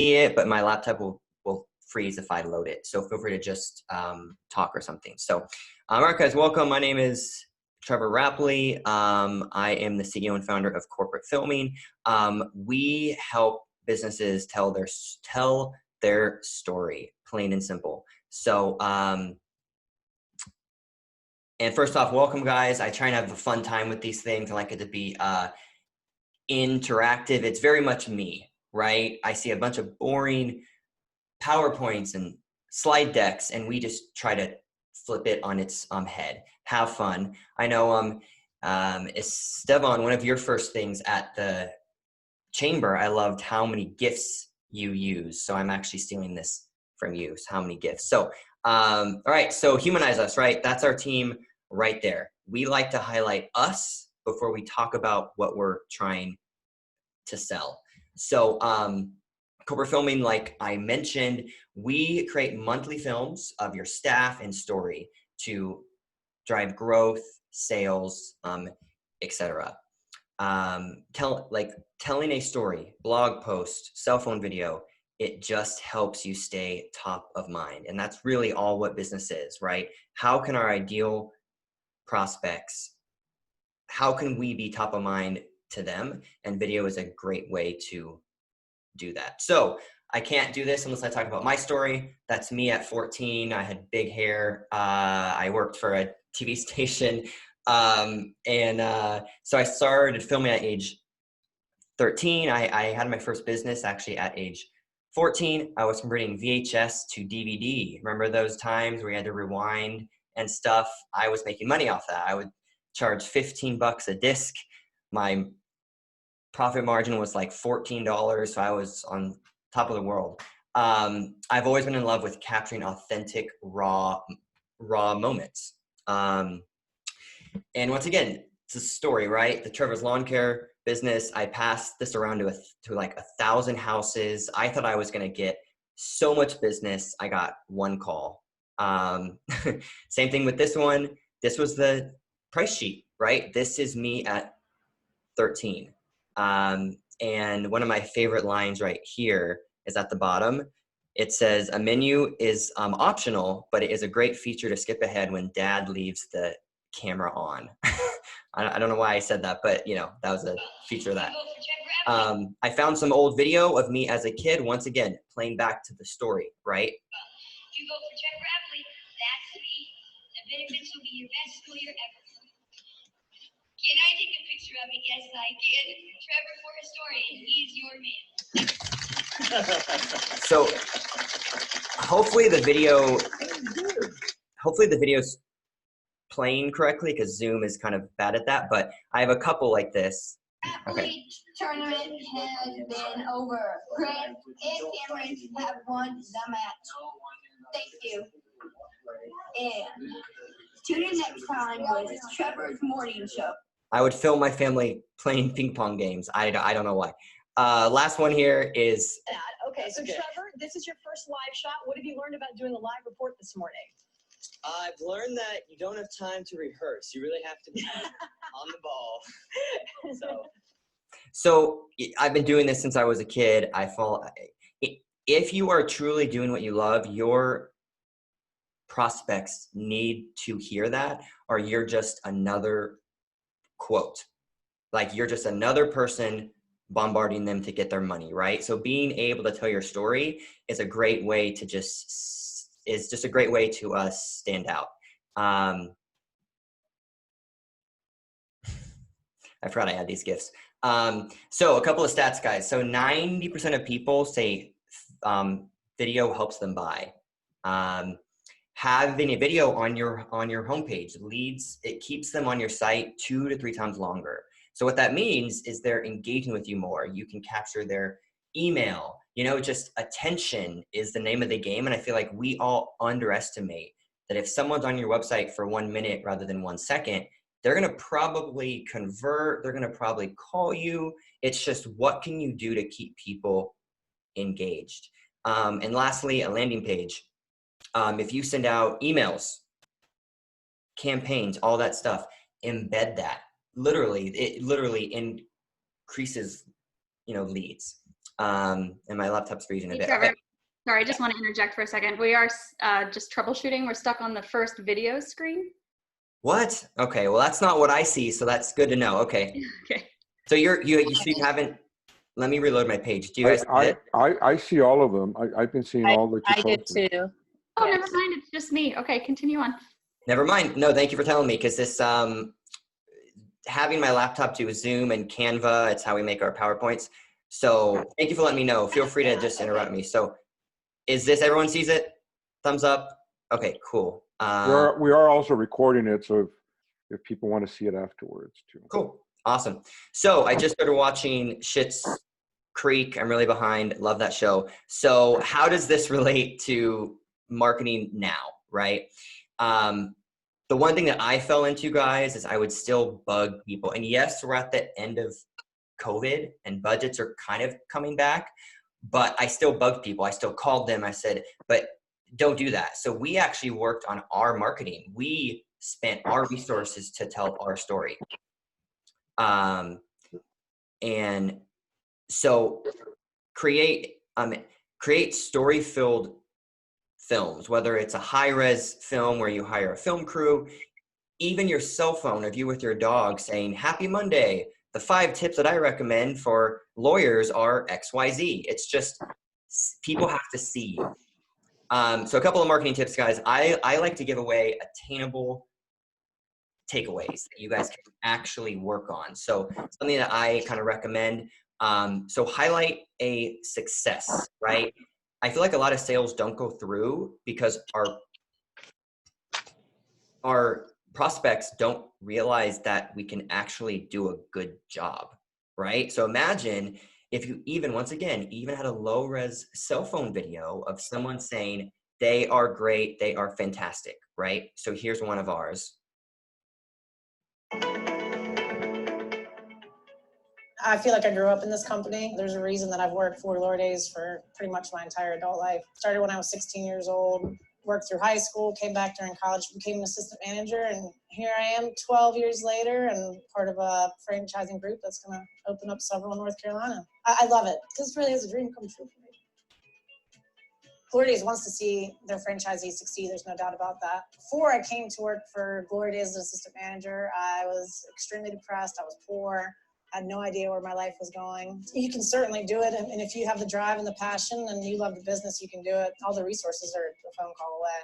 it, but my laptop will freeze if I load it. So feel free to just talk or something. So, all right, guys, welcome. My name is Trevor Rapley. I am the CEO and founder of CorporateFilming. We help businesses tell their story, plain and simple. So, and first off, welcome, guys. I try and have a fun time with these things. I like it to be interactive. It's very much me, right? I see a bunch of boring PowerPoints and slide decks, and we just try to flip it on its head. Have fun. I know, Esteban, one of your first things at the chamber, I loved how many GIFs you use. So I'm actually stealing this from you. So how many GIFs? So, all right. So Humanize us, right? That's our team right there. We like to highlight us before we talk about what we're trying to sell. So, CorporateFilming, like I mentioned, we create monthly films of your staff and story to drive growth, sales, etc. Telling a story, blog post, cell phone video, it just helps you stay top of mind. And that's really all what business is, right? How can our ideal prospects, how can we be top of mind to them? And video is a great way to do that. So I can't do this unless I talk about my story. That's me at 14. I had big hair. I worked for a TV station. So I started filming at age 13. I had my first business actually at age 14. I was converting VHS to DVD. Remember those times where you had to rewind and stuff? I was making money off that. I would charge $15 a disc. My profit margin was like $14, so I was on top of the world. I've always been in love with capturing authentic, raw moments. And once again, it's a story, right? The Trevor's Lawn Care business, I passed this around to like 1,000 houses. I thought I was going to get so much business. I got one call. Same thing with this one. This was the price sheet, right? This is me at 13. And one of my favorite lines right here is at the bottom. It says, a menu is optional, but it is a great feature to skip ahead when dad leaves the camera on. I don't know why I said that, but you know, that was a feature of that. I found some old video of me as a kid, once again, playing back to the story, right? If you vote for Trevor Rapley, that's me. The benefits will be your best school year ever. Can I take a picture of it? Yes, I can. Trevor for a story, and he's your man. So hopefully the video's playing correctly because Zoom is kind of bad at that, but I have a couple like this. Okay. Tournament has been over. Grant and Cameron have won the match. Thank you. And tune in next time with Trevor's morning show. I would film my family playing ping pong games. I don't know why. Last one here is. Okay, so Trevor, this is your first live shot. What have you learned about doing a live report this morning? I've learned that you don't have time to rehearse. You really have to be on the ball. So I've been doing this since I was a kid. If you are truly doing what you love, your prospects need to hear that, or you're just another quote. Like you're just another person bombarding them to get their money, right? So being able to tell your story is a great way to just a great way to stand out. I forgot I had these gifts. So a couple of stats, guys. So 90% of people say video helps them buy. Having a video on your homepage leads, it keeps them on your site 2 to 3 times longer. So what that means is they're engaging with you more. You can capture their email. You know, just attention is the name of the game. And I feel like we all underestimate that if someone's on your website for 1 minute rather than 1 second, they're going to probably convert. They're going to probably call you. It's just, what can you do to keep people engaged? And lastly, a landing page. If you send out emails, campaigns, all that stuff, embed that. It literally increases, leads. And my laptop's freezing a Hey, bit. Trevor. Okay. Sorry, I just want to interject for a second. We are just troubleshooting. We're stuck on the first video screen. What? Okay, well, that's not what I see, so that's good to know. Okay. Okay. So you haven't, let me reload my page. Do you guys see it? I see all of them. I've been seeing all that you I did posted. too. Oh, never mind. It's just me. Okay, continue on. Never mind. No, thank you for telling me, because this, having my laptop do Zoom and Canva, it's how we make our PowerPoints. So thank you for letting me know. Feel free to just interrupt me. So is this, everyone sees it? Thumbs up? Okay, cool. We are also recording it, so if people want to see it afterwards too. Cool. Awesome. So I just started watching Schitt's Creek. I'm really behind. Love that show. So how does this relate to marketing now, right? The one thing that I fell into, guys, is I would still bug people. And yes, we're at the end of COVID and budgets are kind of coming back, but I still bugged people. I still called them. I said, but don't do that. So we actually worked on our marketing. We spent our resources to tell our story. And so create story-filled films, whether it's a high-res film where you hire a film crew, even your cell phone of you with your dog saying, "Happy Monday. The 5 tips that I recommend for lawyers are XYZ." It's just, people have to see you. So a couple of marketing tips, guys. I like to give away attainable takeaways that you guys can actually work on. So something that I kind of recommend. So highlight a success, right? I feel like a lot of sales don't go through because our prospects don't realize that we can actually do a good job, right? So imagine if you even had a low res cell phone video of someone saying they are great, they are fantastic, right? So here's one of ours. I feel like I grew up in this company. There's a reason that I've worked for Lord A's for pretty much my entire adult life. Started when I was 16 years old, worked through high school, came back during college, became an assistant manager, and here I am 12 years later and part of a franchising group that's going to open up several in North Carolina. I love it because it really is a dream come true for me. Glory Days wants to see their franchisees succeed. There's no doubt about that. Before I came to work for Glory Days as an assistant manager, I was extremely depressed. I was poor. I had no idea where my life was going. You can certainly do it. And if you have the drive and the passion and you love the business, you can do it. All the resources are a phone call away.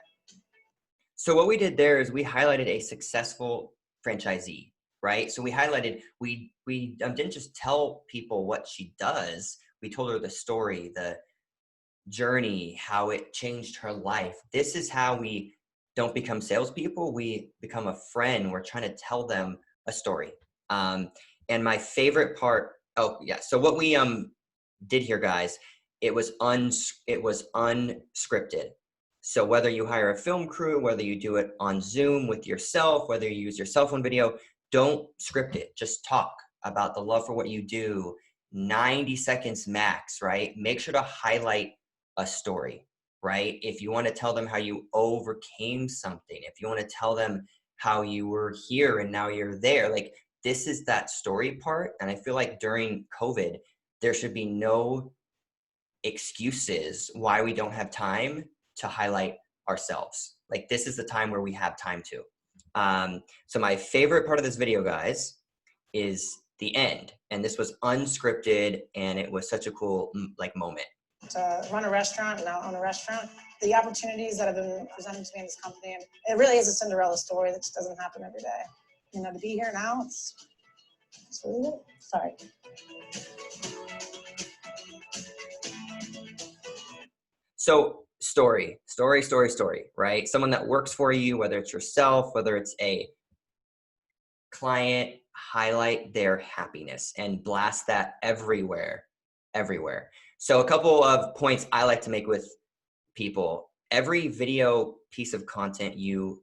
So what we did there is we highlighted a successful franchisee, right? So we highlighted, we didn't just tell people what she does. We told her the story, the journey, how it changed her life. This is how we don't become salespeople. We become a friend. We're trying to tell them a story. And my favorite part, so what we did here, guys, it was unscripted. So whether you hire a film crew, whether you do it on Zoom with yourself, whether you use your cell phone video, don't script it. Just talk about the love for what you do. 90 seconds max, right? Make sure to highlight a story, right? If you want to tell them how you overcame something, if you want to tell them how you were here and now you're there, like, this is that story part. And I feel like during COVID, there should be no excuses why we don't have time to highlight ourselves. Like, this is the time where we have time to. So my favorite part of this video, guys, is the end. And this was unscripted and it was such a cool moment. To run a restaurant and now own a restaurant, the opportunities that have been presented to me in this company, and it really is a Cinderella story that just doesn't happen every day. You know, to be here now, it's really good. Sorry. So story, right? Someone that works for you, whether it's yourself, whether it's a client, highlight their happiness and blast that everywhere. So a couple of points I like to make with people. Every video piece of content you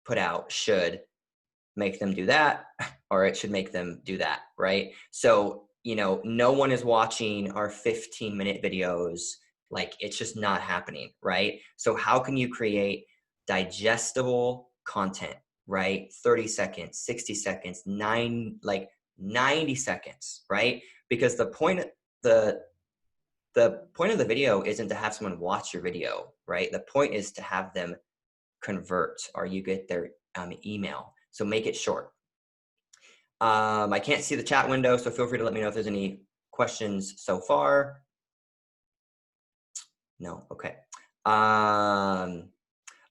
put out should make them do that, or it should make them do that, right? So, no one is watching our 15-minute videos. Like, it's just not happening, right? So how can you create digestible content, right? 30 seconds, 60 seconds, 90 seconds, right? Because the the point of the video isn't to have someone watch your video, right? The point is to have them convert or you get their email. So make it short. I can't see the chat window, so feel free to let me know if there's any questions so far. No, okay.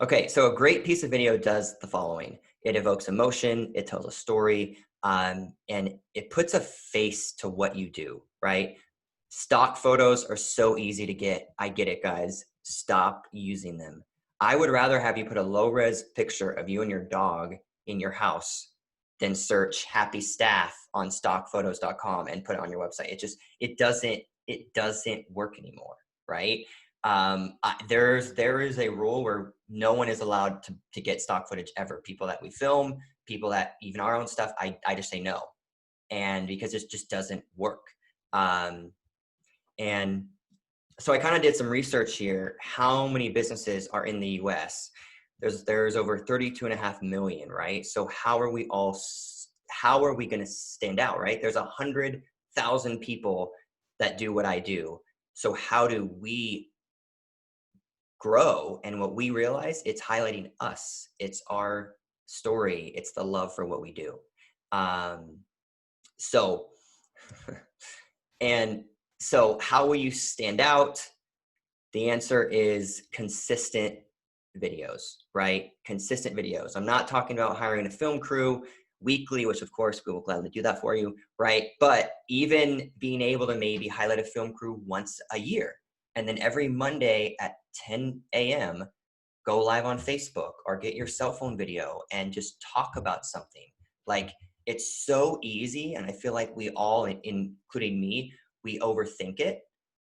Okay, so a great piece of video does the following. It evokes emotion, it tells a story, and it puts a face to what you do, right? Stock photos are so easy to get. I get it, guys. Stop using them. I would rather have you put a low-res picture of you and your dog in your house than search happy staff on stockphotos.com and put it on your website. It doesn't work anymore, right? There is a rule where no one is allowed to get stock footage ever. People that we film, people that even our own stuff, I just say no. And because it just doesn't work. And so I kind of did some research here. How many businesses are in the US? There's over 32.5 million, right? So how are we going to stand out, right? There's 100,000 people that do what I do. So how do we grow? And what we realize, it's highlighting us. It's our story. It's the love for what we do. So how will you stand out? The answer is consistent videos, right? Consistent videos. I'm not talking about hiring a film crew weekly, which of course we will gladly do that for you, right? But even being able to maybe highlight a film crew once a year. And then every Monday at 10 a.m., go live on Facebook or get your cell phone video and just talk about something. Like, it's so easy. And I feel like we all, including me, we overthink it,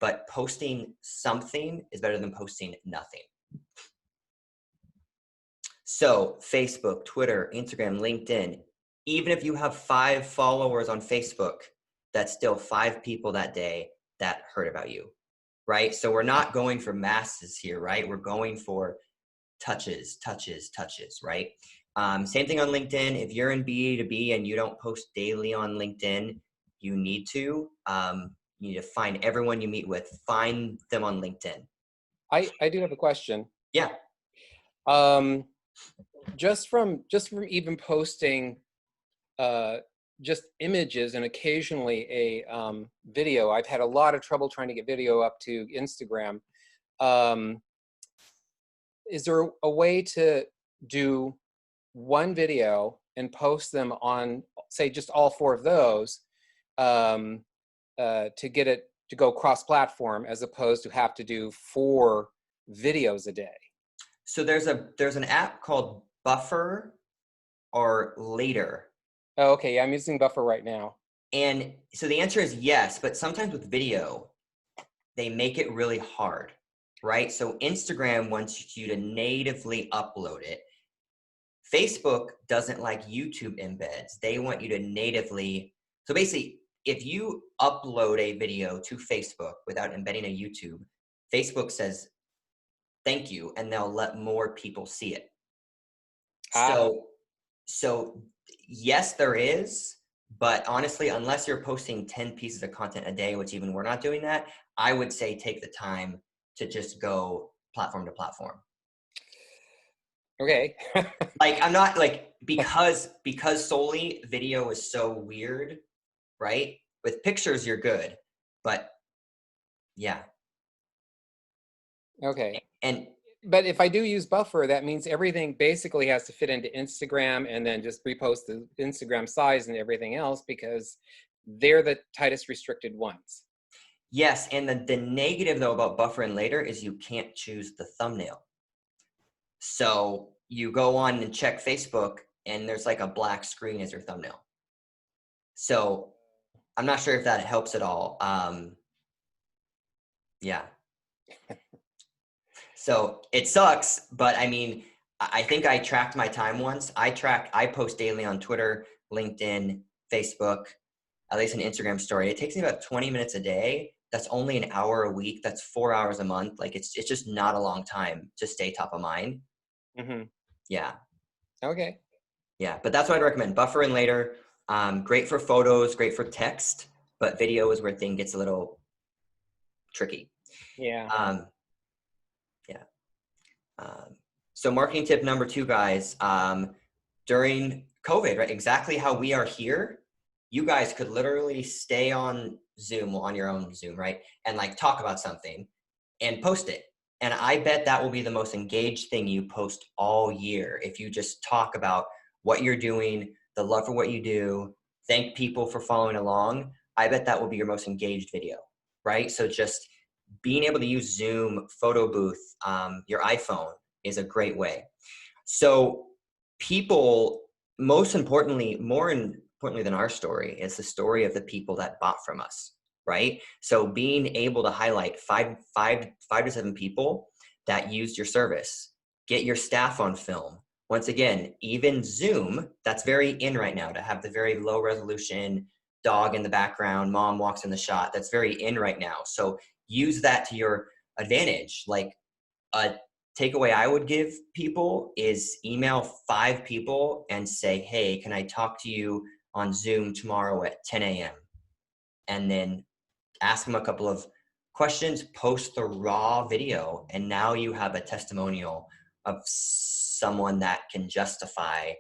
but posting something is better than posting nothing. So Facebook, Twitter, Instagram, LinkedIn, even if you have 5 followers on Facebook, that's still 5 people that day that heard about you, right? So we're not going for masses here, right? We're going for touches, right? Same thing on LinkedIn. If you're in B2B and you don't post daily on LinkedIn, you need to. You need to find everyone you meet with, find them on LinkedIn. I do have a question. Yeah. Just from even posting just images and occasionally a video, I've had a lot of trouble trying to get video up to Instagram. Is there a way to do one video and post them on, say, just all 4 of those to get it to go cross-platform, as opposed to have to do 4 videos a day? So there's an app called Buffer or Later. Oh, okay. Yeah, I'm using Buffer right now. And so the answer is yes, but sometimes with video, they make it really hard, right? So Instagram wants you to natively upload it. Facebook doesn't like YouTube embeds. They want you to natively, so basically, if you upload a video to Facebook without embedding a YouTube, Facebook says, thank you, and they'll let more people see it. So yes, there is, but honestly, unless you're posting 10 pieces of content a day, which even we're not doing that, I would say take the time to just go platform to platform. Okay. Like, I'm not like, because solely video is so weird, right? With pictures, you're good, but yeah. Okay. But if I do use Buffer, that means everything basically has to fit into Instagram and then just repost the Instagram size and everything else, because they're the tightest restricted ones. Yes, and the negative though about Buffer and Later is you can't choose the thumbnail. So you go on and check Facebook and there's like a black screen as your thumbnail. So I'm not sure if that helps at all. Yeah. So it sucks, but I mean, I think I tracked my time once. I post daily on Twitter, LinkedIn, Facebook, at least an Instagram story. It takes me about 20 minutes a day. That's only an hour a week. That's 4 hours a month. Like, it's just not a long time to stay top of mind. Mm-hmm. Yeah. Okay. Yeah, but that's what I'd recommend. Buffer and Later. Great for photos, great for text, but video is where thing gets a little tricky. Yeah. Yeah. So marketing tip number 2, guys, during COVID, right? Exactly how we are here, you guys could literally stay on Zoom, on your own Zoom, right? And like talk about something and post it. And I bet that will be the most engaged thing you post all year. If you just talk about what you're doing, the love for what you do, thank people for following along, I bet that will be your most engaged video, right? So just being able to use Zoom, photo booth, your iPhone is a great way. So people, more importantly than our story, is the story of the people that bought from us, right? So being able to highlight five to 7 people that used your service, get your staff on film. Once again, even Zoom, that's very in right now, to have the very low resolution dog in the background, mom walks in the shot. That's very in right now. So use that to your advantage. Like a takeaway I would give people is email 5 people and say, hey, can I talk to you on Zoom tomorrow at 10 a.m.? And then ask them a couple of questions, post the raw video, and now you have a testimonial of someone that can justify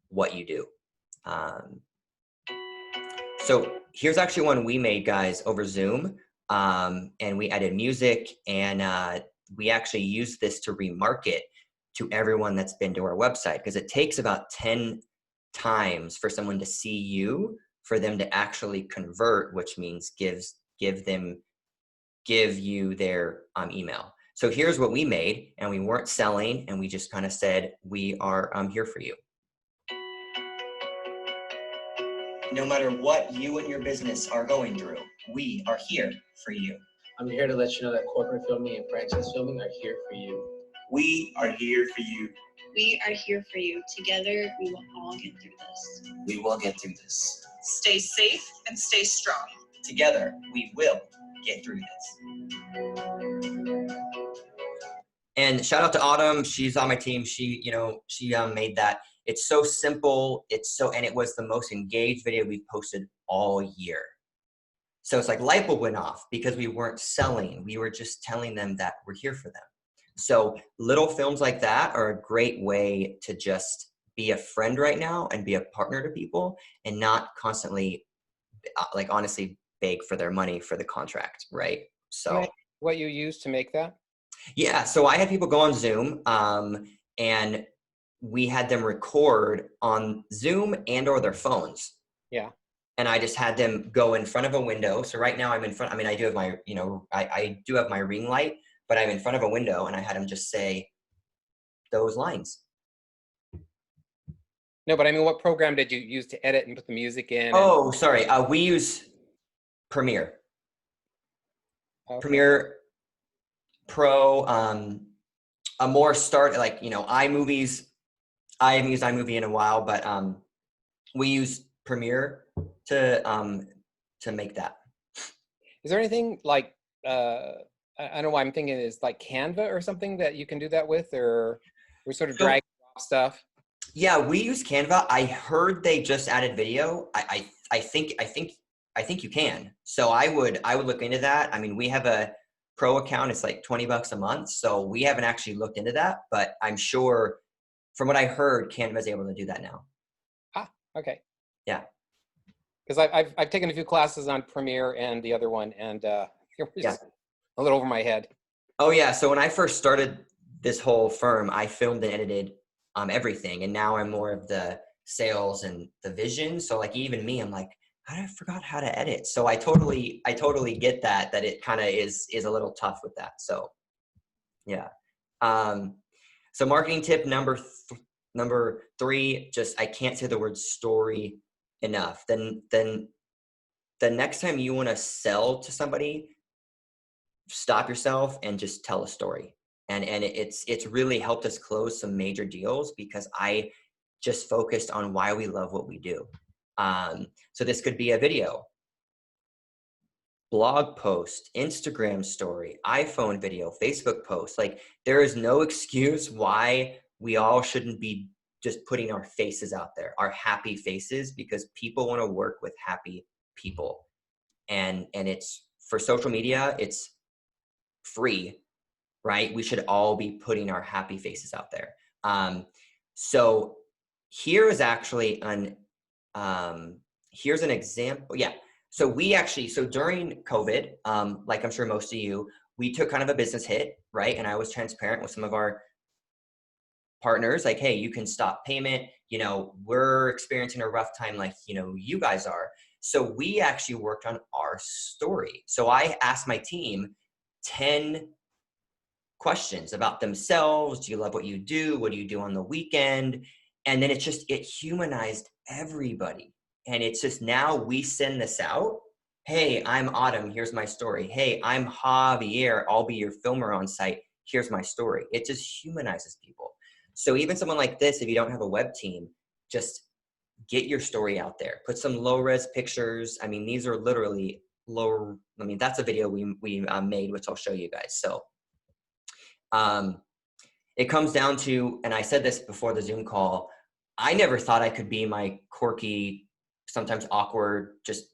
what you do. So here's actually one we made, guys, over Zoom, and we added music, and we actually use this to remarket to everyone that's been to our website, because it takes about 10 times for someone to see you for them to actually convert, which means give you their email. So here's what we made, and we weren't selling, and we just kind of said, we are here for you. No matter what you and your business are going through, we are here for you. I'm here to let you know that corporate filming and franchise filming are here for you. We are here for you. We are here for you. Together, we will all get through this. We will get through this. Stay safe and stay strong. Together, we will get through this. And shout out to Autumn. She's on my team. She made that. It's so simple. And it was the most engaged video we've posted all year. So it's like light bulb went off because we weren't selling. We were just telling them that we're here for them. So little films like that are a great way to just be a friend right now and be a partner to people, and not constantly, like, honestly beg for their money for the contract, right? So what you use to make that? Yeah, so I had people go on Zoom, and we had them record on Zoom and or their phones. Yeah. And I just had them go in front of a window. So right now I'm in front, I do have my, I do have my ring light, but I'm in front of a window, and I had them just say those lines. No, but I mean, what program did you use to edit and put the music in? Oh, sorry. We use Premiere. Okay. Premiere Pro, a more iMovies. I haven't used iMovie in a while, but we use Premiere to make that. Is there anything like I don't know why I'm thinking is like Canva or something that you can do that with, or we sort of drag stuff? Yeah, we use Canva. I heard they just added video. I think you can. So I would look into that. I mean, we have a pro account. It's like $20 a month. So we haven't actually looked into that, but I'm sure from what I heard, Canva is able to do that now. Ah, okay. Yeah. Because I've taken a few classes on Premiere and the other one, and it was a little over my head. Oh yeah. So when I first started this whole firm, I filmed and edited everything, and now I'm more of the sales and the vision. So like even me, I'm like, I forgot how to edit. So I totally get that it kind of is a little tough with that. So yeah. So marketing tip number 3, just I can't say the word story enough. Then the next time you want to sell to somebody, stop yourself and just tell a story. And it's really helped us close some major deals because I just focused on why we love what we do. So this could be a video, blog post, Instagram story, iPhone video, Facebook post. Like, there is no excuse why we all shouldn't be just putting our faces out there, our happy faces, because people want to work with happy people. And it's for social media, it's free, right? We should all be putting our happy faces out there. So here is actually here's an example. Yeah. So during COVID, like I'm sure most of you, we took kind of a business hit, right? And I was transparent with some of our partners, like, hey, you can stop payment. You know, we're experiencing a rough time like, you know, you guys are. So we actually worked on our story. So I asked my team 10 questions about themselves. Do you love what you do? What do you do on the weekend? And then it humanized everybody. And it's just, now we send this out. Hey, I'm Autumn. Here's my story. Hey, I'm Javier. I'll be your filmer on site. Here's my story. It just humanizes people. So even someone like this, if you don't have a web team, just get your story out there. Put some low-res pictures. I mean, these are literally low. I mean, that's a video we made, which I'll show you guys. So it comes down to, and I said this before the Zoom call, I never thought I could be my quirky, sometimes awkward, just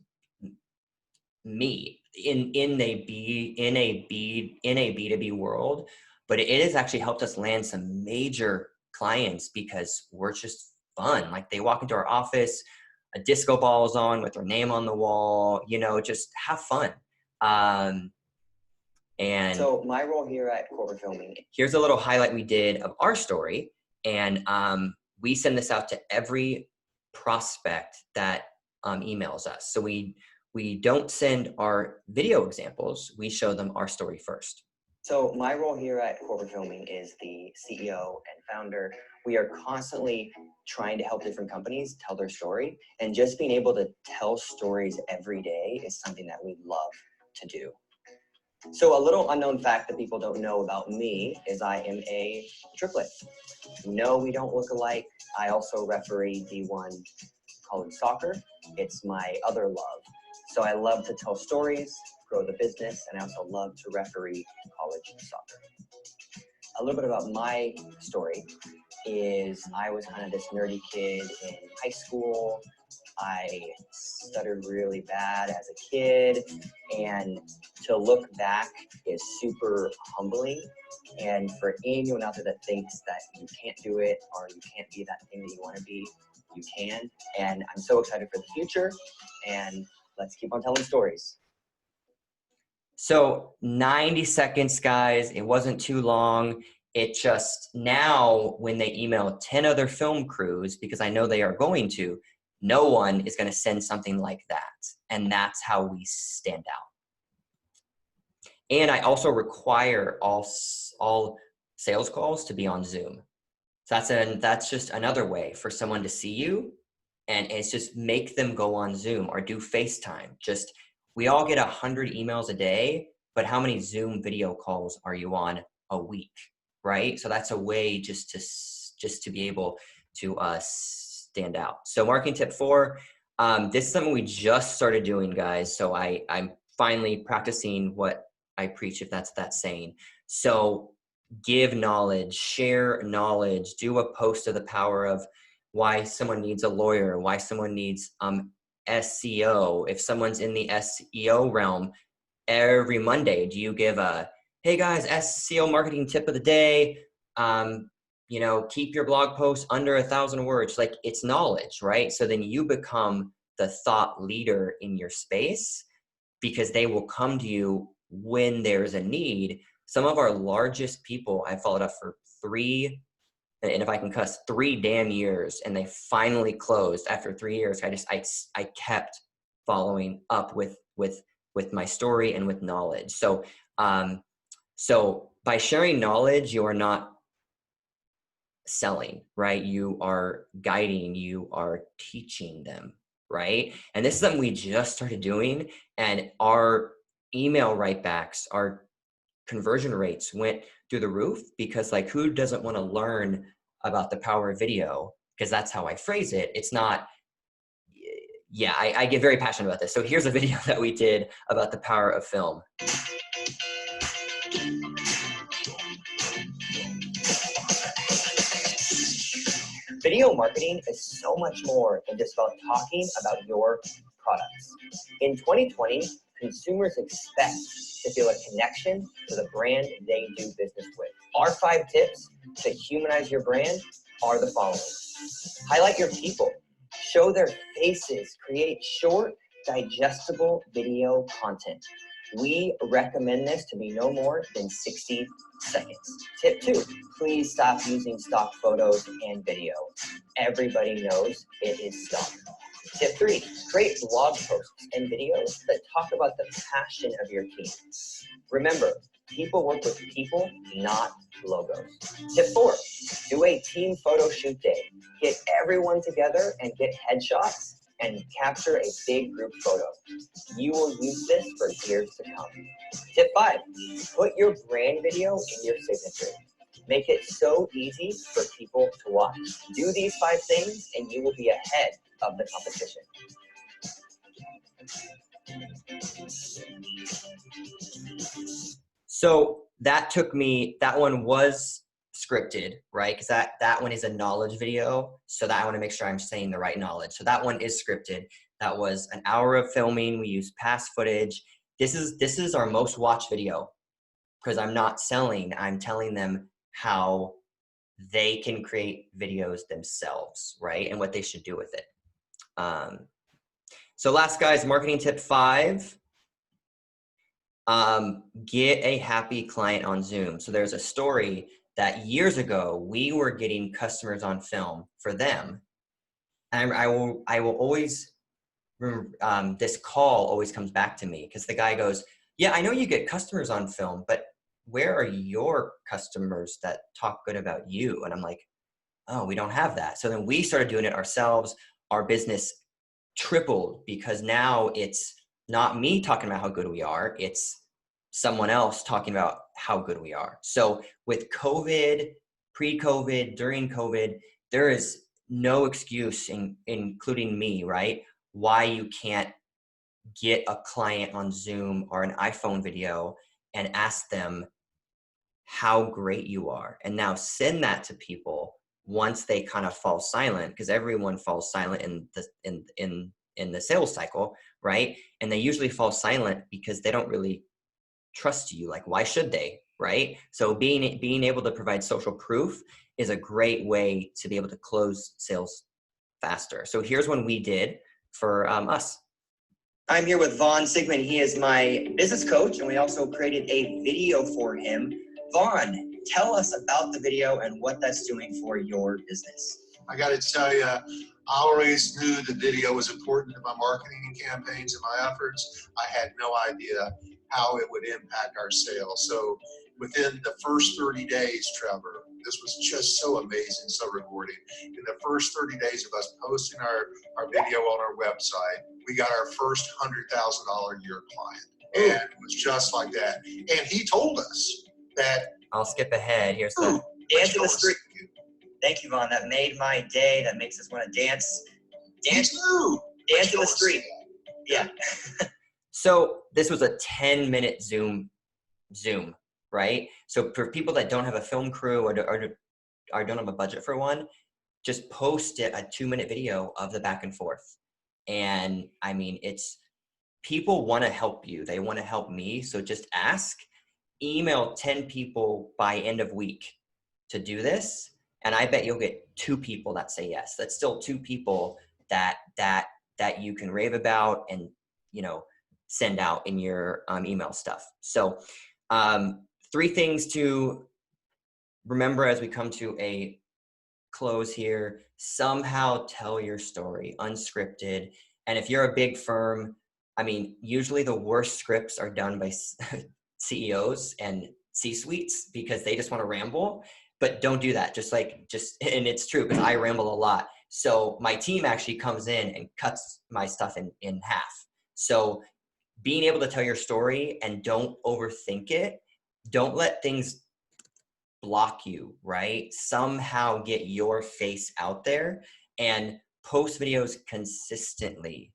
me in a B2B world. But it has actually helped us land some major clients because we're just fun. Like, they walk into our office, a disco ball is on with their name on the wall, you know, just have fun. And so my role here at CorporateFilming, here's a little highlight we did of our story. And we send this out to every prospect that emails us. So we don't send our video examples. We show them our story first. So my role here at CorporateFilming is the CEO and founder. We are constantly trying to help different companies tell their story, and just being able to tell stories every day is something that we love to do. So a little unknown fact that people don't know about me is I am a triplet. No, we don't look alike. I also referee D1 college soccer. It's my other love. So I love to tell stories, grow the business, and I also love to referee college soccer. A little bit about my story is I was kind of this nerdy kid in high school. I stuttered really bad as a kid, and to look back is super humbling. And for anyone out there that thinks that you can't do it or you can't be that thing that you want to be, you can. And I'm so excited for the future, and let's keep on telling stories. So 90 seconds, guys. It wasn't too long. It just, now when they email 10 other film crews, because I know they are going to, no one is going to send something like that. And that's how we stand out. And I also require all sales calls to be on Zoom. So that's just another way for someone to see you. And it's just make them go on Zoom or do FaceTime. Just, we all get 100 emails a day, but how many Zoom video calls are you on a week, right? So that's a way just to be able to stand out. So marketing tip 4, this is something we just started doing, guys. So I'm finally practicing what I preach, if that's that saying. So give knowledge, share knowledge, do a post of the power of why someone needs a lawyer, why someone needs SEO. If someone's in the SEO realm, every Monday, do you give a, hey guys, SEO marketing tip of the day, you know, keep your blog posts under 1,000 words. Like, it's knowledge, right? So then you become the thought leader in your space, because they will come to you when there's a need. Some of our largest people I followed up for 3, and if I can cuss, 3 damn years, and they finally closed after 3 years. I kept following up with my story and with knowledge. So so by sharing knowledge, you are not selling, right? You are guiding, you are teaching them, right? And this is something we just started doing, and our email writebacks, our conversion rates went through the roof, because like, who doesn't want to learn about the power of video? Because that's how I phrase it. It's not, yeah, I get very passionate about this. So here's a video that we did about the power of film. Video marketing is so much more than just about talking about your products. In 2020, consumers expect to feel a connection to the brand they do business with. Our 5 tips to humanize your brand are the following. Highlight your people. Show their faces. Create short, digestible video content. We recommend this to be no more than 60 seconds. Tip 2, please stop using stock photos and video. Everybody knows it is stock. Tip 3, create blog posts and videos that talk about the passion of your team. Remember, people work with people, not logos. Tip 4, do a team photo shoot day. Get everyone together and get headshots and capture a big group photo. You will use this for years to come. Tip 5, put your brand video in your signature. Make it so easy for people to watch. Do these 5 things and you will be ahead of the competition. So that took me, that one was scripted, right? Because that one is a knowledge video. So that I want to make sure I'm saying the right knowledge. So that one is scripted. That was an hour of filming. We used past footage. This is our most watched video because I'm not selling. I'm telling them how they can create videos themselves, right? And what they should do with it. So last, guys, marketing tip 5. Get a happy client on Zoom. So there's a story that years ago we were getting customers on film for them, and I will always this call always comes back to me because the guy goes, "Yeah, I know you get customers on film, but where are your customers that talk good about you?" And I'm like, "Oh, we don't have that." So then we started doing it ourselves. Our business tripled because now it's not me talking about how good we are, it's someone else talking about how good we are. So with COVID, pre-COVID, during COVID, there is no excuse, including me, right, why you can't get a client on Zoom or an iPhone video and ask them how great you are. And now send that to people once they kind of fall silent, because everyone falls silent in the sales cycle, right? And they usually fall silent because they don't really trust you. Like, why should they, right? So being able to provide social proof is a great way to be able to close sales faster. So here's one we did for us. I'm here with Vaughn Sigmund. He is my business coach, and we also created a video for him. Vaughn, tell us about the video and what that's doing for your business. I got to tell you, I always knew the video was important to my marketing campaigns and my efforts. I had no idea how it would impact our sales. So within the first 30 days, Trevor, this was just so amazing, so rewarding. In the first 30 days of us posting our video on our website, we got our first $100,000 a year client. And it was just like that. And he told us that. I'll skip ahead. Here's the dance in the street. Thank you, Vaughn. That made my day. That makes us want to dance. Dance in the street. Yeah. So this was a 10-minute Zoom, right? So for people that don't have a film crew or don't have a budget for one, just post it, a 2-minute video of the back and forth. And I mean, people want to help you. They want to help me. So just ask, email 10 people by end of week to do this. And I bet you'll get 2 people that say yes. That's still 2 people that you can rave about and, send out in your email stuff. So 3 things to remember as we come to a close here. Somehow tell your story, unscripted. And if you're a big firm, I mean, usually the worst scripts are done by CEOs and C-suites because they just want to ramble. But don't do that. And it's true because I ramble a lot. So my team actually comes in and cuts my stuff in half. So being able to tell your story and don't overthink it, don't let things block you, right? Somehow get your face out there and post videos consistently.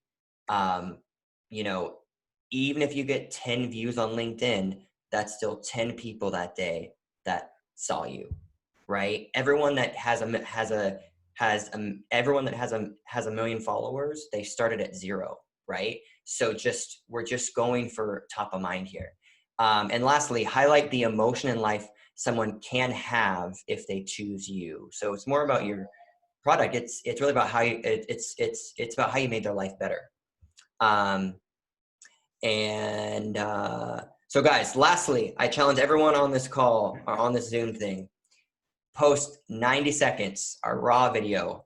Even if you get 10 views on LinkedIn, that's still 10 people that day that saw you. Right? Everyone that has a million followers, they started at 0, right? So we're just going for top of mind here. And lastly, highlight the emotion in life someone can have if they choose you. So it's more about your product. It's really about how you, it's about how you made their life better. So guys, lastly, I challenge everyone on this call or on this Zoom thing, post 90 seconds, a raw video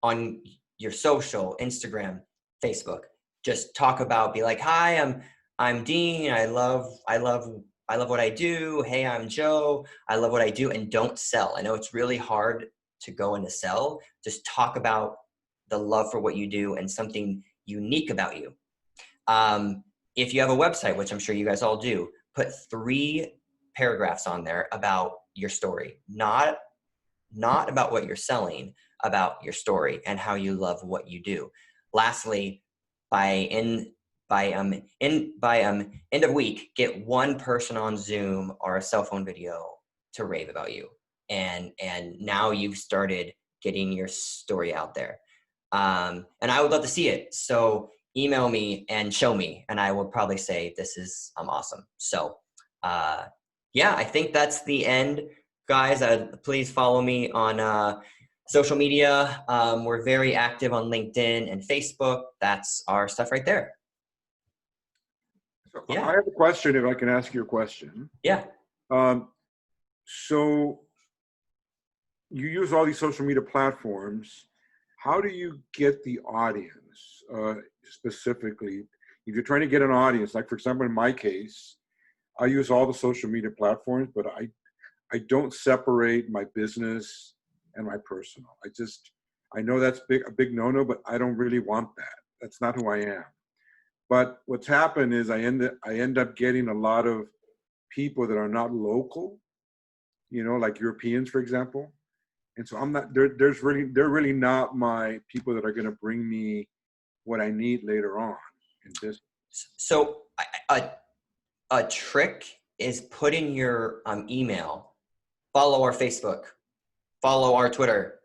on your social, Instagram, Facebook. Just talk about, be like, hi, I'm Dean. I love what I do. Hey, I'm Joe. I love what I do. And don't sell. I know it's really hard to go into sell. Just talk about the love for what you do and something unique about you. If you have a website, which I'm sure you guys all do, put 3 paragraphs on there about your story, not about what you're selling, about your story and how you love what you do. Lastly, by end of week, get one person on Zoom or a cell phone video to rave about you. And now you've started getting your story out there. And I would love to see it. So email me and show me, and I will probably say, I'm awesome. So yeah, I think that's the end. Guys, please follow me on social media. We're very active on LinkedIn and Facebook. That's our stuff right there. So Yeah. I have a question, if I can ask you a question. Yeah. So you use all these social media platforms. How do you get the audience specifically? If you're trying to get an audience, like for example, in my case, I use all the social media platforms, but I don't separate my business and my personal. I know that's a big no-no, but I don't really want that. That's not who I am. But what's happened is I end up getting a lot of people that are not local, like Europeans, for example. And so they're really not my people that are going to bring me what I need later on in business. So a trick is put in your email, follow our Facebook, follow our Twitter,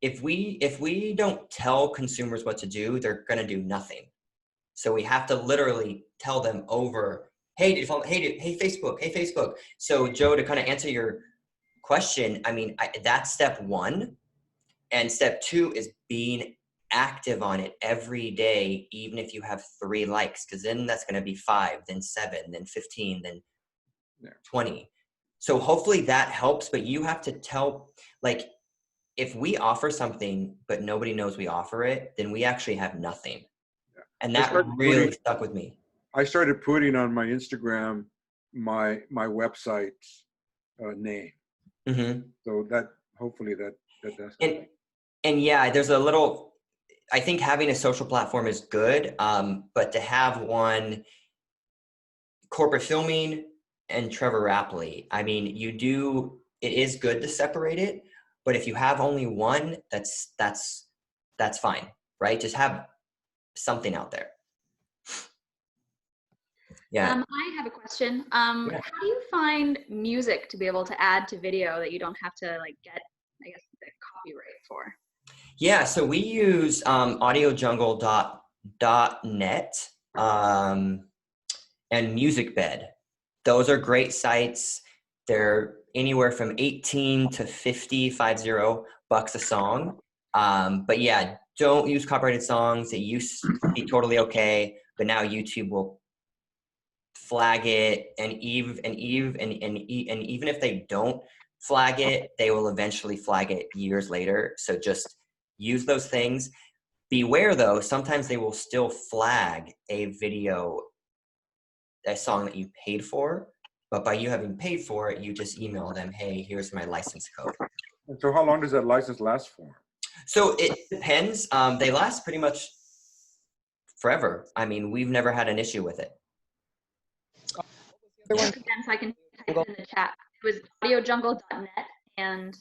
if we don't tell consumers what to do, they're going to do nothing. So we have to literally tell them over, hey Facebook. So Joe, to kind of answer your question, I mean, that's step 1. And step 2 is being active on it every day, even if you have 3 likes, because then that's going to be 5, then 7, then 15, then 20. So hopefully that helps, but you have to tell, if we offer something, but nobody knows we offer it, then we actually have nothing. And that really stuck with me. I started putting on my Instagram my website's name. Mm-hmm. So that hopefully that does. And yeah, there's a little, I think having a social platform is good, but to have one, CorporateFilming and Trevor Rapley, I mean, it is good to separate it, but if you have only one, that's fine, right? Just have something out there. Yeah. I have a question. How do you find music to be able to add to video that you don't have to get, I guess, the copyright for? Yeah, so we use audiojungle.net and MusicBed. Those are great sites. They're anywhere from 18 to 50 bucks a song. But yeah, don't use copyrighted songs. It used to be totally okay, but now YouTube will flag it, and even if they don't flag it, they will eventually flag it years later. So just use those things. Beware though, sometimes they will still flag a song that you paid for, but by you having paid for it, you just email them, hey, here's my license code. And so how long does that license last for? So it depends. They last pretty much forever. I mean, we've never had an issue with it. Again, so I can type it in the chat. It was audiojungle.net and.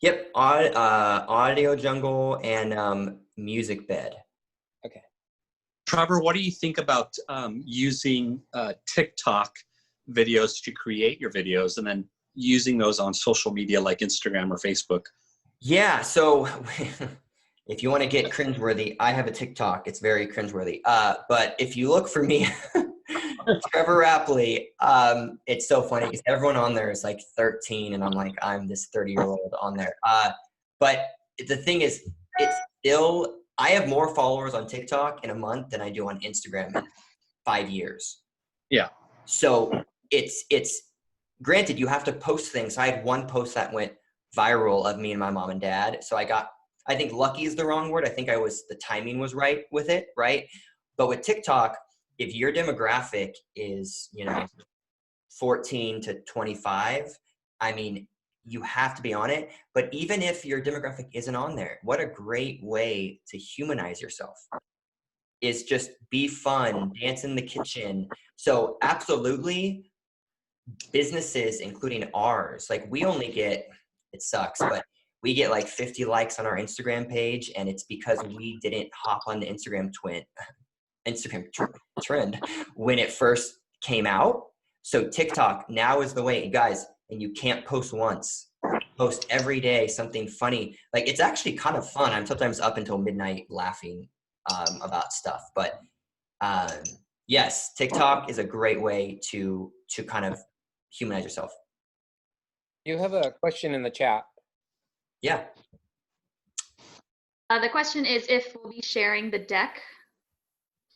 Yep, Audio Jungle and MusicBed. Okay. Trevor, what do you think about using TikTok videos to create your videos and then using those on social media like Instagram or Facebook? Yeah, so if you want to get cringeworthy, I have a TikTok. It's very cringeworthy. But if you look for me, Trevor Rapley. It's so funny because everyone on there is like 13, and I'm like, I'm this 30-year-old on there. But the thing is, it's still, I have more followers on TikTok in a month than I do on Instagram in 5 years. Yeah. So it's granted, you have to post things. I had one post that went viral of me and my mom and dad. So I think lucky is the wrong word. I think the timing was right with it, right? But with TikTok, if your demographic is, 14 to 25, I mean, you have to be on it. But even if your demographic isn't on there, what a great way to humanize yourself is just be fun, dance in the kitchen. So absolutely, businesses, including ours, like we only get, it sucks, but we get like 50 likes on our Instagram page, and it's because we didn't hop on the Instagram trend when it first came out. So TikTok now is the way, guys, and you can't post once. Post every day something funny. Like, it's actually kind of fun. I'm sometimes up until midnight laughing about stuff. But yes, TikTok is a great way to kind of humanize yourself. You have a question in the chat. Yeah. The question is if we'll be sharing the deck.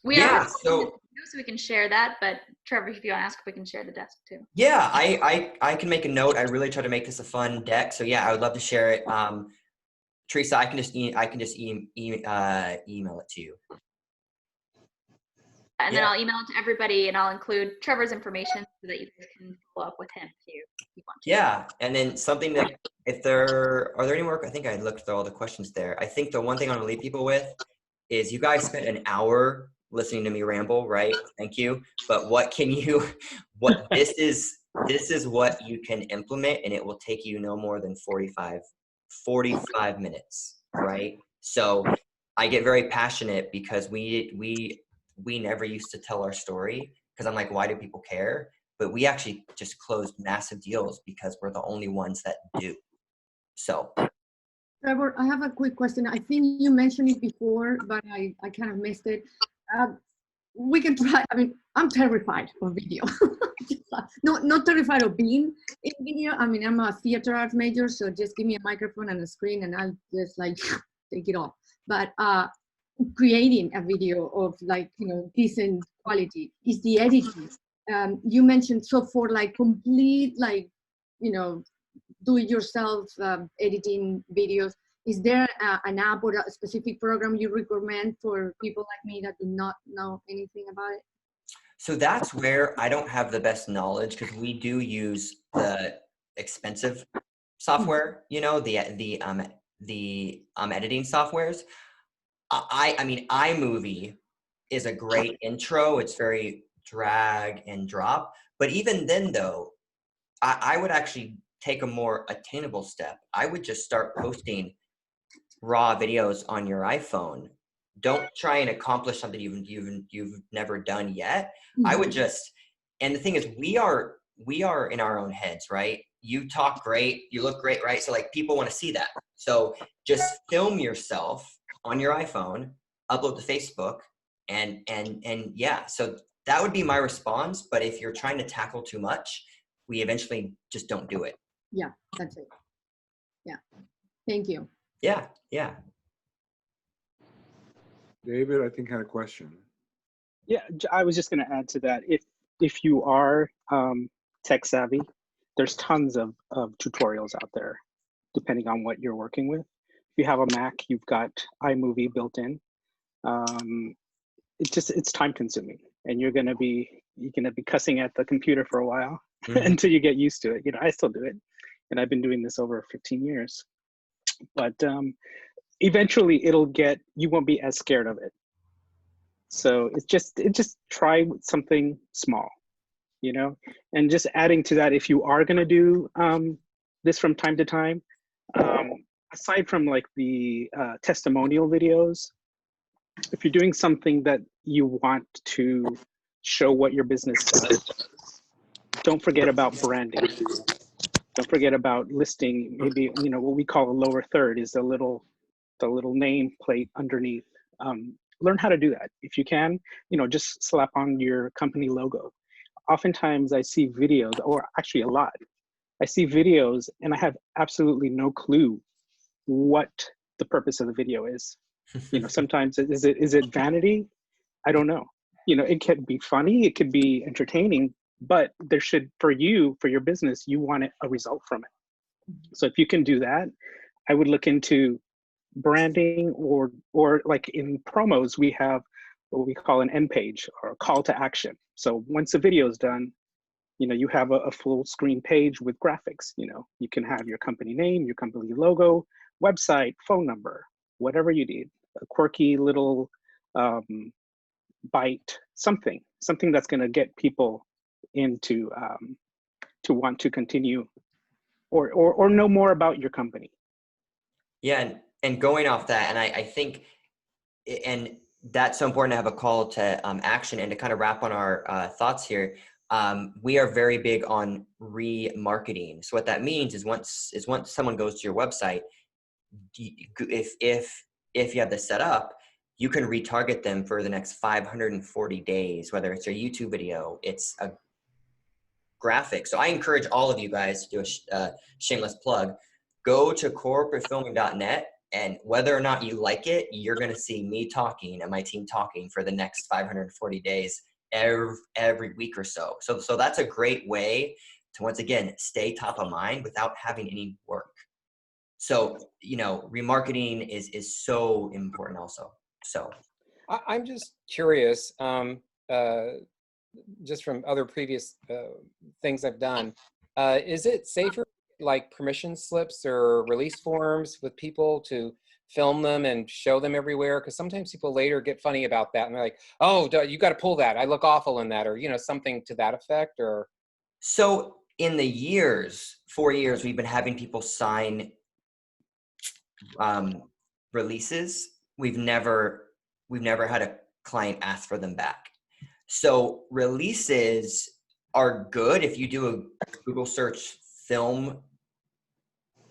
We Yeah, are so we can share that, but Trevor, if you want to ask if we can share the desk too. Yeah, I can make a note. I really try to make this a fun deck. So yeah, I would love to share it. Teresa, I can just email it to you. And then I'll email it to everybody, and I'll include Trevor's information so that you guys can follow up with him if you want to. Yeah, and then something that are there any more? I think I looked through all the questions there. I think the one thing I want to leave people with is you guys spent an hour listening to me ramble, right? Thank you. But this is what you can implement, and it will take you no more than 45 minutes, right? So I get very passionate because we never used to tell our story, because I'm like, why do people care? But we actually just closed massive deals because we're the only ones that do. So Trevor, I have a quick question. I think you mentioned it before, but I kind of missed it. We can try. I mean, I'm terrified of video. Not terrified of being in video. I mean, I'm a theater arts major, so just give me a microphone and a screen, and I'll just like take it off. But creating a video of like decent quality is the editing. You mentioned, so for like complete like do it yourself editing videos, is there an app or a specific program you recommend for people like me that do not know anything about it? So that's where I don't have the best knowledge, because we do use the expensive software, the editing softwares. I mean, iMovie is a great intro. It's very drag and drop. But even then, though, I would actually take a more attainable step. I would just start posting raw videos on your iPhone. Don't try and accomplish something you've never done yet. Mm-hmm. I would just, and the thing is, we are in our own heads, right? You talk great, you look great, right? So like, people want to see that. So just film yourself on your iPhone, upload to Facebook, and yeah. So that would be my response. But if you're trying to tackle too much, we eventually just don't do it. Yeah, that's it. Yeah, thank you. Yeah. David, I think had a question. Yeah, I was just going to add to that. If you are tech savvy, there's tons of tutorials out there, depending on what you're working with. If you have a Mac, you've got iMovie built in. It's time consuming, and you're gonna be cussing at the computer for a while until you get used to it. I still do it, and I've been doing this over 15 years. But eventually, you won't be as scared of it. So it's just try something small, and just adding to that, if you are gonna do this from time to time, aside from like the testimonial videos, if you're doing something that you want to show what your business does, don't forget about branding. Don't forget about listing. Maybe what we call a lower third is the little name plate underneath. learn how to do that. If you can, just slap on your company logo. Oftentimes I see videos, or actually a lot, I see videos and I have absolutely no clue what the purpose of the video is. Sometimes is it vanity? I don't know. It could be funny, it could be entertaining, but there should, for your business, you want a result from it. So if you can do that, I would look into branding, or like in promos, we have what we call an end page or a call to action. So once the video is done, you have a full screen page with graphics. You can have your company name, your company logo, website, phone number, whatever you need, a quirky little bite, something that's going to get people into to want to continue or know more about your company. Yeah, and going off that, and I think, and that's so important to have a call to action. And to kind of wrap on our thoughts here, we are very big on remarketing. So what that means is once someone goes to your website, if you have this set up, you can retarget them for the next 540 days, whether it's a YouTube video, it's a graphic. So I encourage all of you guys to do a shameless plug. Go to corporatefilming.net, and whether or not you like it, you're going to see me talking and my team talking for the next 540 days every week or so. So that's a great way to, once again, stay top of mind without having any work. So, remarketing is so important also. So I'm just curious, just from other previous things I've done, is it safer, like permission slips or release forms with people, to film them and show them everywhere? Because sometimes people later get funny about that and they're like, oh, you got to pull that, I look awful in that, or something to that effect. Or so in the 4 years we've been having people sign releases, we've never had a client ask for them back. So releases are good. If you do a Google search film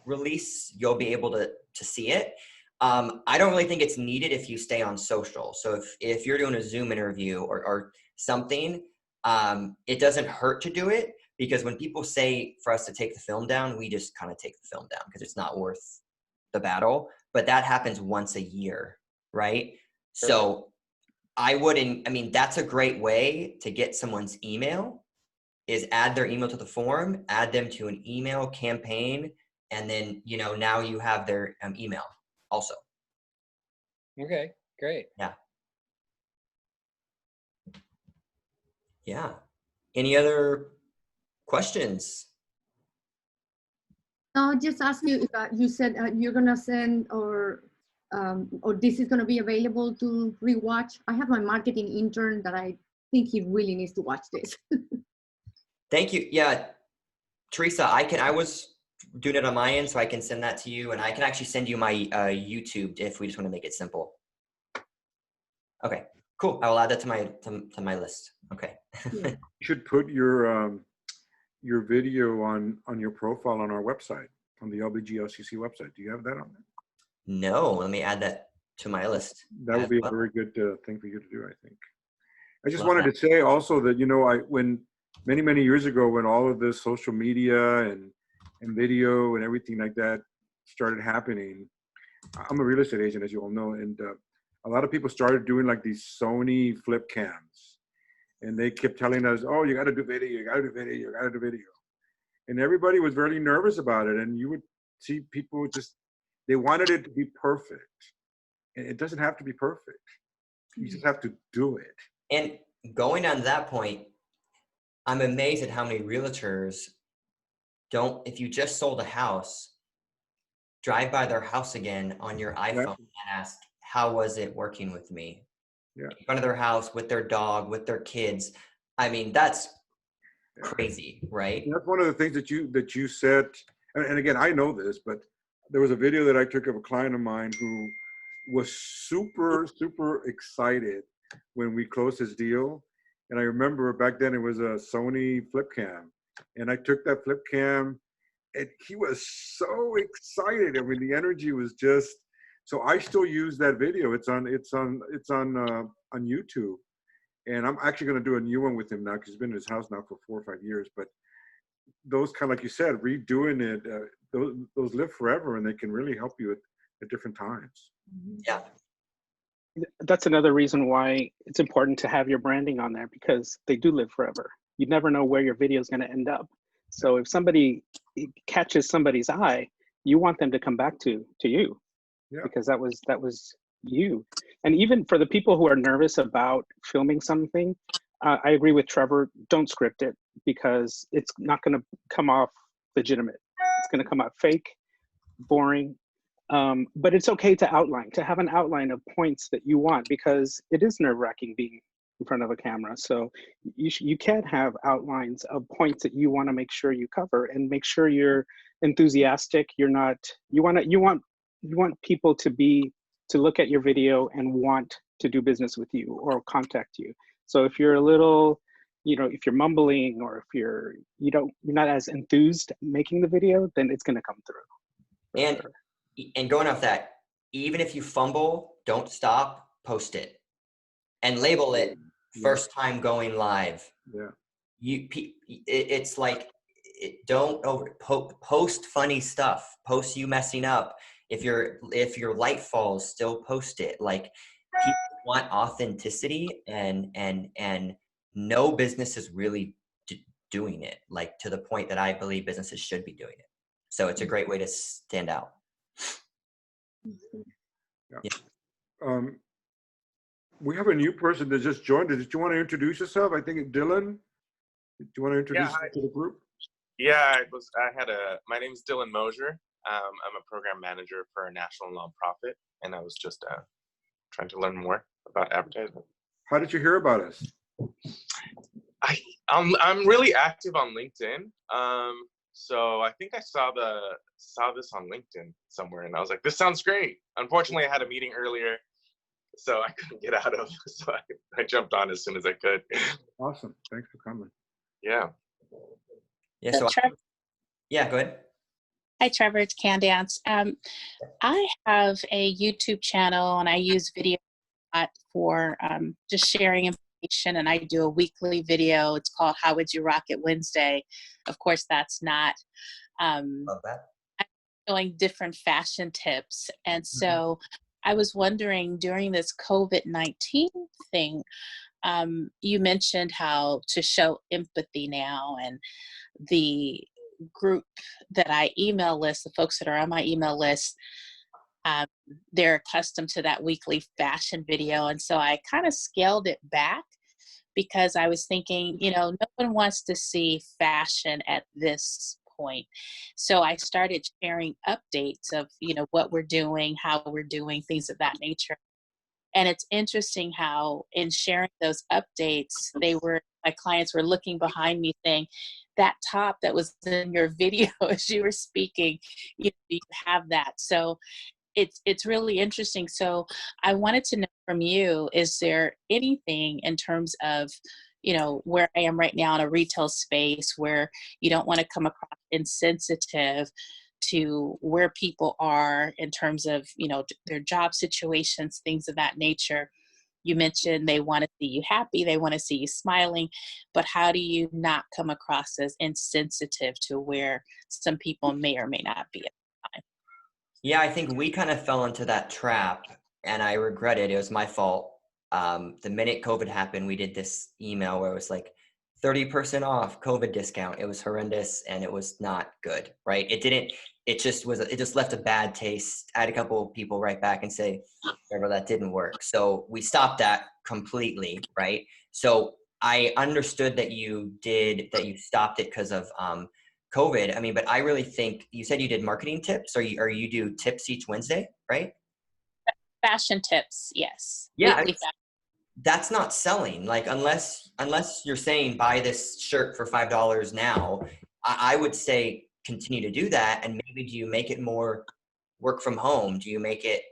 release, you'll be able to see it. I don't really think it's needed if you stay on social. So if you're doing a Zoom interview or something, it doesn't hurt to do it, because when people say for us to take the film down, we just kind of take the film down because it's not worth the battle. But that happens once a year, right? Sure. So that's a great way to get someone's email, is add their email to the form, add them to an email campaign, and then, now you have their email also. Okay, great. Yeah. Yeah. Any other questions? No, just ask you if you said you're gonna send or this is gonna be available to rewatch. I have my marketing intern that I think he really needs to watch this. Thank you. Yeah, Teresa, I was doing it on my end, so I can send that to you, and I can actually send you my YouTube if we just want to make it simple. Okay, cool. I will add that to my list. Okay. Yeah. You should put your video on your profile on our website, on the LBGLCC website. Do you have that on there? No, let me add that to my list. That would be a very good thing for you to do, I think. I just Love wanted to say also that, when many years ago, when all of this social media and video and everything like that started happening, I'm a real estate agent, as you all know, and a lot of people started doing like these Sony flip cams, and they kept telling us, oh, you got to do video, you got to do video, you got to do video. And everybody was very nervous about it. And you would see people they wanted it to be perfect. And it doesn't have to be perfect. You just have to do it. And going on that point, I'm amazed at how many realtors if you just sold a house, drive by their house again on your iPhone and ask, how was it working with me? Yeah. In front of their house, with their dog, with their kids. I mean, that's crazy, right? And that's one of the things that you said, and again, I know this, but there was a video that I took of a client of mine who was super, super excited when we closed his deal. And I remember back then it was a Sony flip cam. And I took that flip cam and he was so excited. I mean, the energy was just So I still use that video. It's on YouTube, and I'm actually going to do a new one with him now because he's been in his house now for 4 or 5 years. But those kind of, like you said, redoing it, those live forever, and they can really help you at different times. Yeah. That's another reason why it's important to have your branding on there, because they do live forever. You never know where your video is going to end up. So if somebody catches somebody's eye, you want them to come back to you, because that was you. And even for the people who are nervous about filming something, I agree with Trevor. Don't script it, because it's not going to come off legitimate. It's going to come out fake, boring. But it's okay to have an outline of points that you want, because it is nerve-wracking being in front of a camera. So you can't have outlines of points that you want to make sure you cover, and make sure you're enthusiastic. You want people to look at your video and want to do business with you or contact you. So if you're a little, if you're mumbling, or if you're not as enthused making the video, then it's going to come through. And going off that, even if you fumble, don't stop, post it, and label it first time going live. Yeah. It's like, don't post funny stuff. Post you messing up. If your light falls, still post it. Like, people want authenticity, and no business is really doing it, like, to the point that I believe businesses should be doing it. So it's a great way to stand out. Yeah. We have a new person that just joined us. Did you want to introduce yourself? I think Dylan. Do you want to introduce yourself to the group? Yeah, my name is Dylan Mosier. I'm a program manager for a national nonprofit, and I was just trying to learn more about advertising. How did you hear about us? I'm really active on LinkedIn. So I think I saw this on LinkedIn somewhere, and I was like, this sounds great. Unfortunately, I had a meeting earlier, so I couldn't get out of, so I jumped on as soon as I could. Awesome. Thanks for coming. Yeah. Yeah. So Trevor, yeah, go ahead. Hi, Trevor. It's Candace. I have a YouTube channel, and I use video for just sharing information, and I do a weekly video. It's called How Would You Rock It Wednesday. Of course, that's not Love that. I'm showing different fashion tips. And so I was wondering, during this COVID-19 thing, you mentioned how to show empathy now, and the group that I email list, the folks that are on my email list, they're accustomed to that weekly fashion video. And so I kind of scaled it back, because I was thinking, no one wants to see fashion at this point. So I started sharing updates of, what we're doing, how we're doing, things of that nature. And it's interesting how, in sharing those updates, my clients were looking behind me saying, that top that was in your video as you were speaking, you have that. So it's really interesting. So I wanted to know from you, is there anything in terms of, where I am right now in a retail space, where you don't want to come across insensitive to where people are in terms of, their job situations, things of that nature? You mentioned they want to see you happy, they want to see you smiling, but how do you not come across as insensitive to where some people may or may not be at the time? Yeah, I think we kind of fell into that trap, and I regret it. It was my fault. The minute COVID happened, we did this email where it was like 30% off COVID discount. It was horrendous, and it was not good, right? It just left a bad taste. I had a couple of people write back and say, Trevor, that didn't work. So we stopped that completely, right? So I understood that you stopped it because of COVID. I mean, but I really think you said you did marketing tips, or you do tips each Wednesday, right? Fashion tips, yes. Yeah, that's not selling. Like, unless you're saying buy this shirt for $5 now, I would say continue to do that. And maybe do you make it more work from home? Do you make it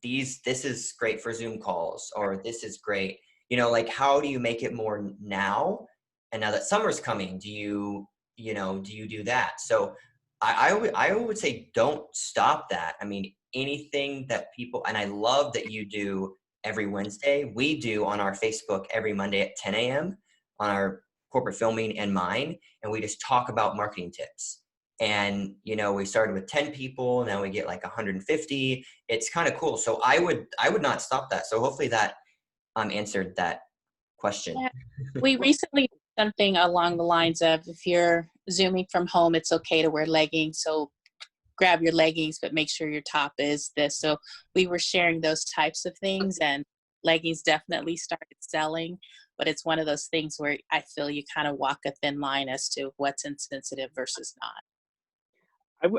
this is great for Zoom calls, or this is great, like, how do you make it more now? And now that summer's coming, do you do that? So I would say don't stop that. I mean, anything that people, and I love that you do every Wednesday. We do on our Facebook every Monday at 10 a.m. on our corporate filming and mine, and we just talk about marketing tips. And you know, we started with 10 people, now we get like 150. It's kind of cool. So I would not stop that. So hopefully that answered that question. Yeah. We recently did something along the lines of, if you're Zooming from home, it's okay to wear leggings. So grab your leggings, but make sure your top is this. So we were sharing those types of things, and leggings definitely started selling. But it's one of those things where I feel you kind of walk a thin line as to what's insensitive versus not.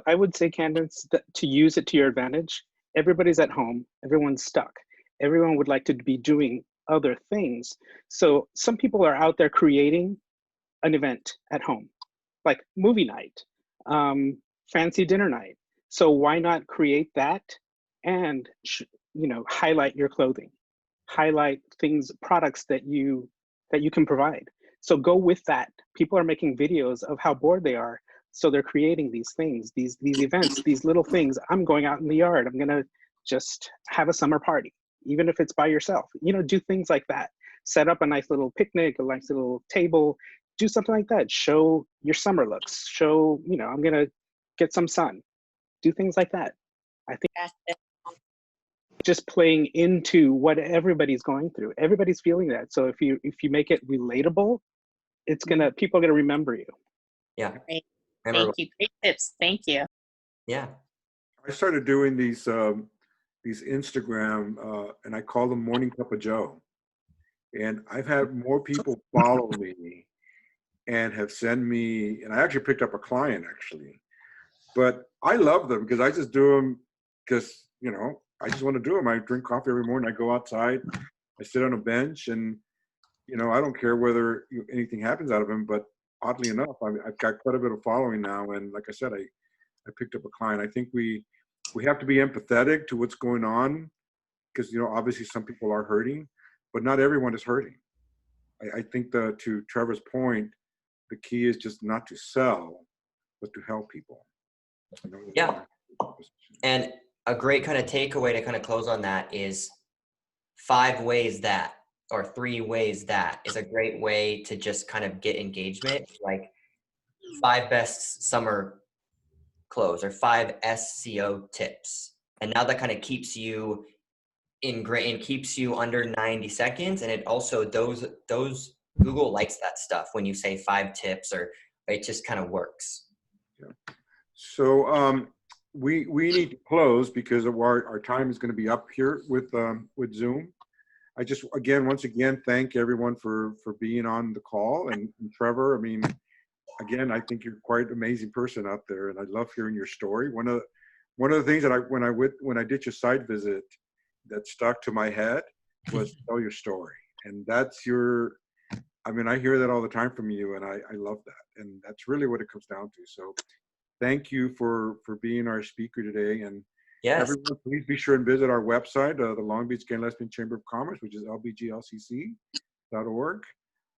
I would say, Candace, that to use it to your advantage. Everybody's at home. Everyone's stuck. Everyone would like to be doing other things. So some people are out there creating an event at home, like movie night, fancy dinner night. So why not create that and highlight your clothing, highlight things, products that you can provide. So go with that. People are making videos of how bored they are. So they're creating these things, these events, these little things. I'm going out in the yard. I'm gonna just have a summer party, even if it's by yourself. Do things like that. Set up a nice little picnic, a nice little table. Do something like that. Show your summer looks. Show, I'm gonna get some sun. Do things like that. I think just playing into what everybody's going through. Everybody's feeling that. So if you make it relatable, people are gonna remember you. Yeah. Great. Thank you. Great tips. Thank you. Yeah. I started doing these Instagram, and I call them Morning Cup of Joe. And I've had more people follow me and have sent me, and I actually picked up a client actually. But I love them because I just do them because, I just want to do them. I drink coffee every morning. I go outside, I sit on a bench, and, I don't care whether anything happens out of them. But oddly enough, I've got quite a bit of following now. And like I said, I picked up a client. I think we have to be empathetic to what's going on because, obviously some people are hurting, but not everyone is hurting. I think to Trevor's point, the key is just not to sell, but to help people. Yeah. And a great kind of takeaway to kind of close on that is 5 ways that, or 3 ways that is a great way to just kind of get engagement, like 5 best summer clothes or 5 SEO tips. And now that kind of keeps you ingrained, keeps you under 90 seconds. And it also, those Google likes that stuff when you say 5 tips, or it just kind of works. Yeah. So we need to close because of our time is going to be up here with Zoom. I just once again thank everyone for being on the call, and Trevor. I mean, again, I think you're quite an amazing person out there, and I love hearing your story. One of the things that when I did your site visit that stuck to my head was tell your story, and that's your. I mean, I hear that all the time from you, and I love that, and that's really what it comes down to. So, thank you for being our speaker today, and yes, everyone, please be sure and visit our website, the Long Beach Gay and Lesbian Chamber of Commerce, which is LBGLCC.org,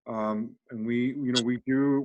and we do.